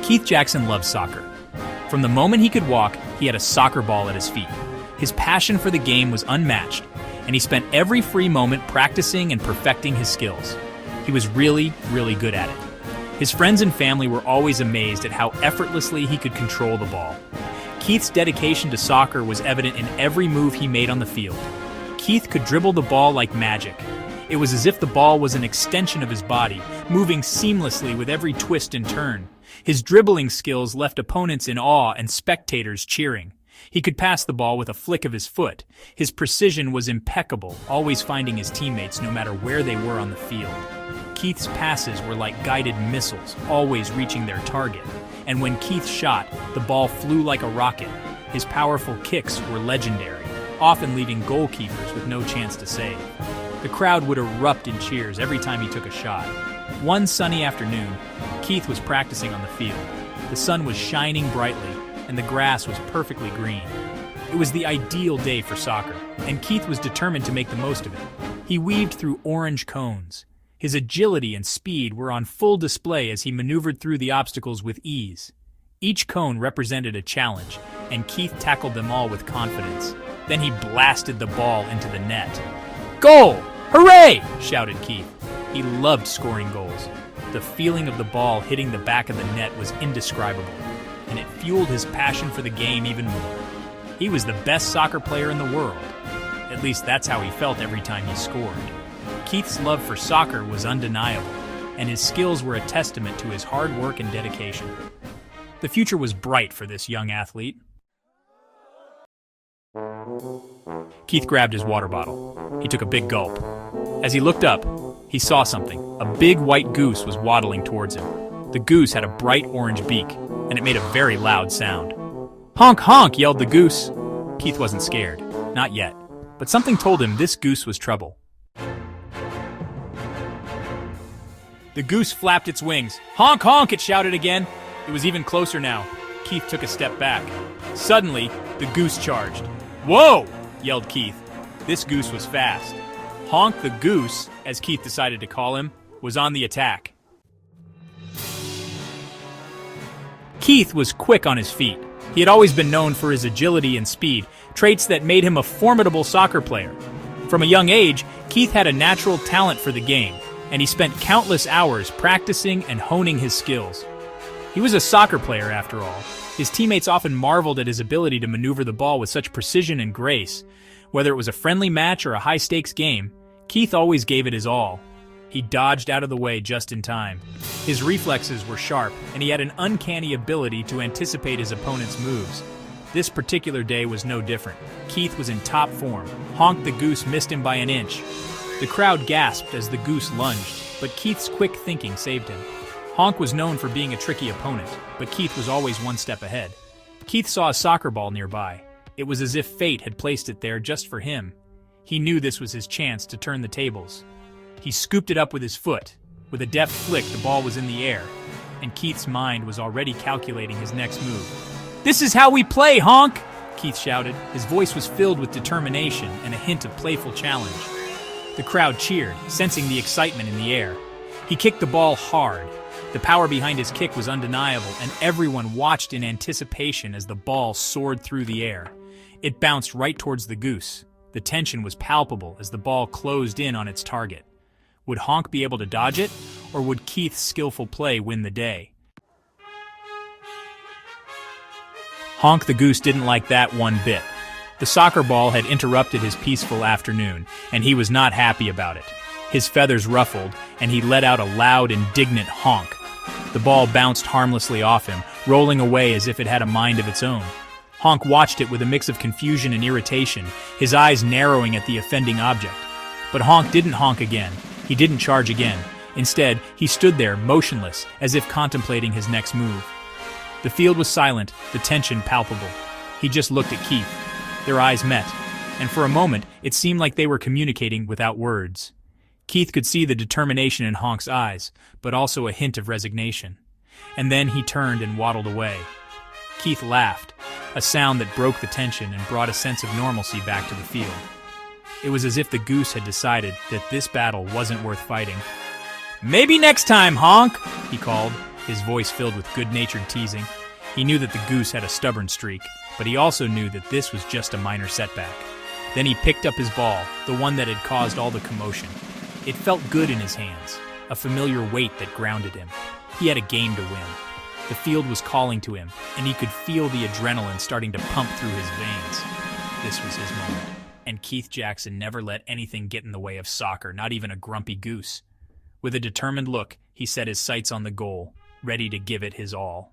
Keith Jackson loved soccer. From the moment he could walk, he had a soccer ball at his feet. His passion for the game was unmatched, and he spent every free moment practicing and perfecting his skills. He was really, really good at it. His friends and family were always amazed at how effortlessly he could control the ball. Keith's dedication to soccer was evident in every move he made on the field. Keith could dribble the ball like magic. It was as if the ball was an extension of his body, moving seamlessly with every twist and turn. His dribbling skills left opponents in awe and spectators cheering. He could pass the ball with a flick of his foot. His precision was impeccable, always finding his teammates no matter where they were on the field. Keith's passes were like guided missiles, always reaching their target. And when Keith shot, the ball flew like a rocket. His powerful kicks were legendary, often leaving goalkeepers with no chance to save. The crowd would erupt in cheers every time he took a shot. One sunny afternoon, Keith was practicing on the field. The sun was shining brightly, and the grass was perfectly green. It was the ideal day for soccer, and Keith was determined to make the most of it. He weaved through orange cones. His agility and speed were on full display as he maneuvered through the obstacles with ease. Each cone represented a challenge, and Keith tackled them all with confidence. Then he blasted the ball into the net. "Goal! Hooray!" shouted Keith. He loved scoring goals. The feeling of the ball hitting the back of the net was indescribable, and it fueled his passion for the game even more. He was the best soccer player in the world. At least that's how he felt every time he scored. Keith's love for soccer was undeniable, and his skills were a testament to his hard work and dedication. The future was bright for this young athlete. Keith grabbed his water bottle. He took a big gulp. As he looked up, he saw something. A big white goose was waddling towards him. The goose had a bright orange beak, and it made a very loud sound. "Honk, honk!" yelled the goose. Keith wasn't scared. Not yet. But something told him this goose was trouble. The goose flapped its wings. "Honk, honk!" it shouted again. It was even closer now. Keith took a step back. Suddenly, the goose charged. "Whoa!" yelled Keith. This goose was fast. Honk the goose, as Keith decided to call him, was on the attack. Keith was quick on his feet. He had always been known for his agility and speed, traits that made him a formidable soccer player. From a young age, Keith had a natural talent for the game, and he spent countless hours practicing and honing his skills. He was a soccer player, after all. His teammates often marveled at his ability to maneuver the ball with such precision and grace. Whether it was a friendly match or a high-stakes game, Keith always gave it his all. He dodged out of the way just in time. His reflexes were sharp, and he had an uncanny ability to anticipate his opponent's moves. This particular day was no different. Keith was in top form. Honk the goose missed him by an inch. The crowd gasped as the goose lunged, but Keith's quick thinking saved him. Honk was known for being a tricky opponent, but Keith was always one step ahead. Keith saw a soccer ball nearby. It was as if fate had placed it there just for him. He knew this was his chance to turn the tables. He scooped it up with his foot. With a deft flick, the ball was in the air, and Keith's mind was already calculating his next move. "This is how we play, Honk!" Keith shouted. His voice was filled with determination and a hint of playful challenge. The crowd cheered, sensing the excitement in the air. He kicked the ball hard. The power behind his kick was undeniable, and everyone watched in anticipation as the ball soared through the air. It bounced right towards the goose. The tension was palpable as the ball closed in on its target. Would Honk be able to dodge it, or would Keith's skillful play win the day? Honk the goose didn't like that one bit. The soccer ball had interrupted his peaceful afternoon, and he was not happy about it. His feathers ruffled, and he let out a loud, indignant honk. The ball bounced harmlessly off him, rolling away as if it had a mind of its own. Honk watched it with a mix of confusion and irritation, his eyes narrowing at the offending object. But Honk didn't honk again. He didn't charge again. Instead, he stood there, motionless, as if contemplating his next move. The field was silent, the tension palpable. He just looked at Keith. Their eyes met, and for a moment, it seemed like they were communicating without words. Keith could see the determination in Honk's eyes, but also a hint of resignation. And then he turned and waddled away. Keith laughed, a sound that broke the tension and brought a sense of normalcy back to the field. It was as if the goose had decided that this battle wasn't worth fighting. "Maybe next time, Honk," he called. his voice filled with good-natured teasing. He knew that the goose had a stubborn streak, but he also knew that this was just a minor setback. Then he picked up his ball, the one that had caused all the commotion. It felt good in his hands, a familiar weight that grounded him. He had a game to win. The field was calling to him, and he could feel the adrenaline starting to pump through his veins. This was his moment, and Keith Jackson never let anything get in the way of soccer, not even a grumpy goose. With a determined look, he set his sights on the goal, ready to give it his all.